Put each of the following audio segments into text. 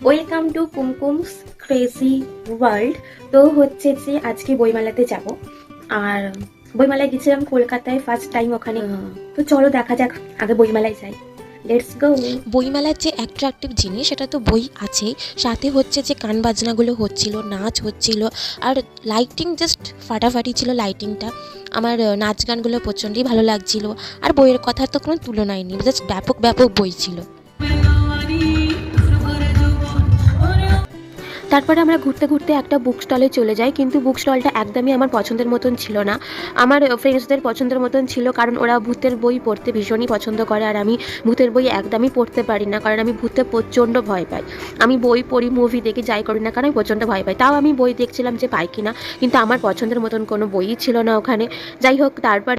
Welcome to Kumkum's crazy world. তো হচ্ছে যে আজকে বইমেলাতে যাব। আর বইমেলায় গেছিলাম কলকাতায় ফার্স্ট টাইম ওখানে। তো চলো দেখা যাক, আগে বইমেলায় যাই। Let's go. বইমেলার যে অ্যাট্রাকটিভ জিনিস সেটা তো বই আছেই, সাথে হচ্ছে যে গান বাজনাগুলো হচ্ছিল, নাচ হচ্ছিল, আর লাইটিং জাস্ট ফাটাফাটি ছিল লাইটিংটা। আমার নাচ গানগুলো প্রচণ্ডই ভালো লাগছিল। আর বইয়ের কথার তো কোনো তুলনাই নেই, জাস্ট ব্যাপক ব্যাপক বই ছিল। তারপরে আমরা ঘুরতে ঘুরতে একটা বুক স্টলে চলে যাই, কিন্তু বুক স্টলটা একদমই আমার পছন্দের মতন ছিল না। আমার ফ্রেন্ডসদের পছন্দের মতন ছিল, কারণ ওরা ভূতের বই পড়তে ভীষণই পছন্দ করে, আর আমি ভূতের বই একদমই পড়তে পারি না, কারণ আমি ভূতে প্রচণ্ড ভয় পাই। আমি বই পড়ি, মুভি দেখি, যাই করি না কারণ আমি প্রচণ্ড ভয় পাই। তাও আমি বই দেখছিলাম যে পাই কিনা, কিন্তু আমার পছন্দের মতন কোনো বইই ছিল না ওখানে। যাই হোক, তারপর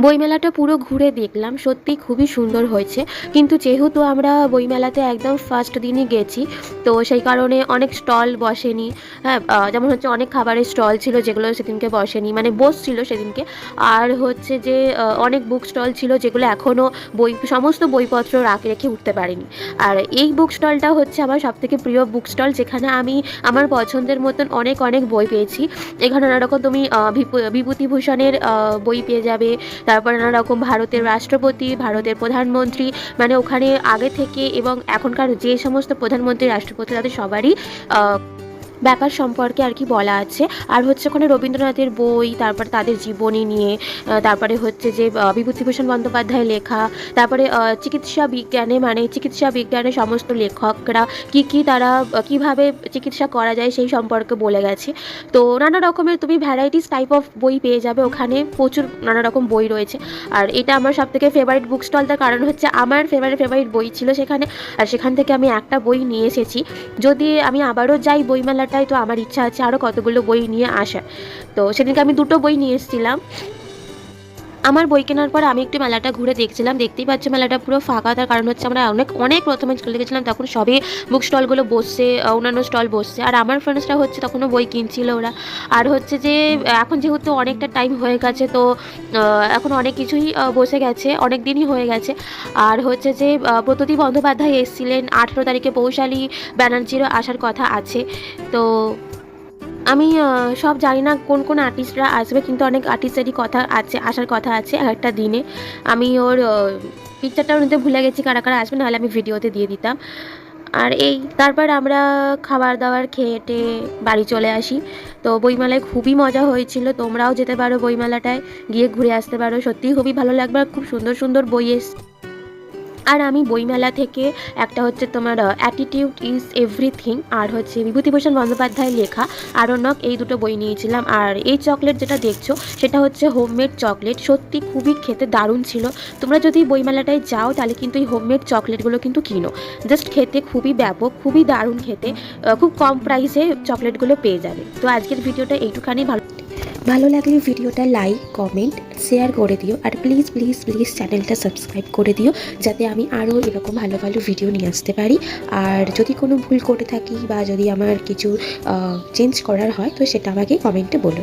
বইমেলাটা পুরো ঘুরে দেখলাম, সত্যি খুবই সুন্দর হয়েছে। কিন্তু যেহেতু আমরা বইমেলাতে একদম ফার্স্ট দিনই গেছি, তো সেই কারণে অনেক স্টল বসেনি। হ্যাঁ, যেমন হচ্ছে অনেক খাবারের স্টল ছিল যেগুলো সেদিনকে বসেনি, মানে বসছিল সেদিনকে। আর হচ্ছে যে অনেক বুক স্টল ছিল যেগুলো এখনও সমস্ত বইপত্র রেখে উঠতে পারেনি। আর এই বুক স্টলটা হচ্ছে আমার সবথেকে প্রিয় বুক স্টল, যেখানে আমি আমার পছন্দের মতন অনেক অনেক বই পেয়েছি। এখানে নানা রকম তুমি বিভূতিভূষণের বই পেয়ে যাবে, তারপরে নানা রকম ভারতের রাষ্ট্রপতি, ভারতের প্রধানমন্ত্রী, মানে ওখানে আগে থেকে এবং এখনকার যে সমস্ত প্রধানমন্ত্রী, রাষ্ট্রপতি, তাদের সবারই ব্যাপার সম্পর্কে আর কি বলা আছে। আর হচ্ছে ওখানে রবীন্দ্রনাথের বই, তারপরে তাদের জীবনী নিয়ে, তারপরে হচ্ছে যে বিভূতিভূষণ বন্দ্যোপাধ্যায় লেখা, তারপরে চিকিৎসা বিজ্ঞানে, মানে চিকিৎসা বিজ্ঞানের সমস্ত লেখকরা কি তারা কিভাবে চিকিৎসা করা যায় সেই সম্পর্কে বলে গেছে। তো নানা রকমের তুমি ভ্যারাইটিস টাইপ অফ বই পেয়ে যাবে ওখানে, প্রচুর নানা রকম বই রয়েছে। আর এটা আমার সবথেকে ফেভারিট বুক স্টল, তার কারণ হচ্ছে আমার ফেভারিট বই ছিল সেখানে। আর সেখান থেকে আমি একটা বই নিয়ে এসেছি। যদি আমি আবারও যাই বইমেলাটায়, তো আমার ইচ্ছা আছে আরও কতগুলো বই নিয়ে আসার। তো সেদিনকে আমি দুটো বই নিয়ে এসেছিলাম। আমার বই কেনার পর আমি একটু মেলাটা ঘুরে দেখছিলাম, দেখতেই পাচ্ছি মেলাটা পুরো ফাঁকা। তার কারণ হচ্ছে আমরা অনেক অনেক প্রথমে চলে গেছিলাম, তখন সবই বুক স্টলগুলো বসছে, অন্যান্য স্টল বসছে। আর আমার ফ্রেন্ডসরা হচ্ছে তখনও বই কিনছিল ওরা। আর হচ্ছে যে এখন যেহেতু অনেকটা টাইম হয়ে গেছে, তো এখন অনেক কিছুই বসে গেছে, অনেক দিনই হয়ে গেছে। আর হচ্ছে যে ব্রততী বন্দ্যোপাধ্যায় এসেছিলেন, 18 তারিখে পৌশালী ব্যানার্জিরও আসার কথা আছে। তো আমি সব জানি না কোন কোন আর্টিস্টরা আসবে, কিন্তু অনেক আর্টিস্টেরই কথা আছে, আসার কথা আছে একটা দিনে। আমি ওর পিকচারটাও নিতে ভুলে গেছি কারা কারা আসবে, নাহলে আমি ভিডিওতে দিয়ে দিতাম। আর এই তারপর আমরা খাবার দাবার খেয়ে টেয়ে বাড়ি চলে আসি। তো বইমেলায় খুবই মজা হয়েছিল, তোমরাও যেতে পারো বইমেলাটায়, গিয়ে ঘুরে আসতে পারো, সত্যিই খুবই ভালো লাগবে। আর খুব সুন্দর সুন্দর বই আর আমি বইমেলা থেকে একটা হচ্ছে তোমার অ্যাটিটিউড ইজ এভরিথিং, আর হচ্ছে বিভূতিভূষণ বন্দ্যোপাধ্যায়ের লেখা আরণ্যক, এই দুটো বই নিয়েছিলাম। আর এই চকলেট যেটা দেখছো সেটা হচ্ছে হোমমেড চকলেট, সত্যি খুবই খেতে দারুণ ছিল। তোমরা যদি বইমেলাটায় যাও তাহলে কিন্তু এই হোমমেড চকলেটগুলো কিন্তু কিনো, জাস্ট খেতে খুবই ব্যাপক, খুবই দারুণ খেতে, খুব কম প্রাইসে চকলেটগুলো পেয়ে যাবে। তো আজকের ভিডিওটা এইটুখানি। ভালো লাগলে ভিডিওটা লাইক, কমেন্ট, শেয়ার করে দিও। আর প্লিজ প্লিজ প্লিজ চ্যানেলটা সাবস্ক্রাইব করে দিও, যাতে আমি আরও এরকম ভালো ভালো ভিডিও নিয়ে আসতে পারি। আর যদি কোনো ভুল করে থাকি বা যদি আমার কিছু চেঞ্জ করার হয়, তো সেটা আমাকে কমেন্টে বলো।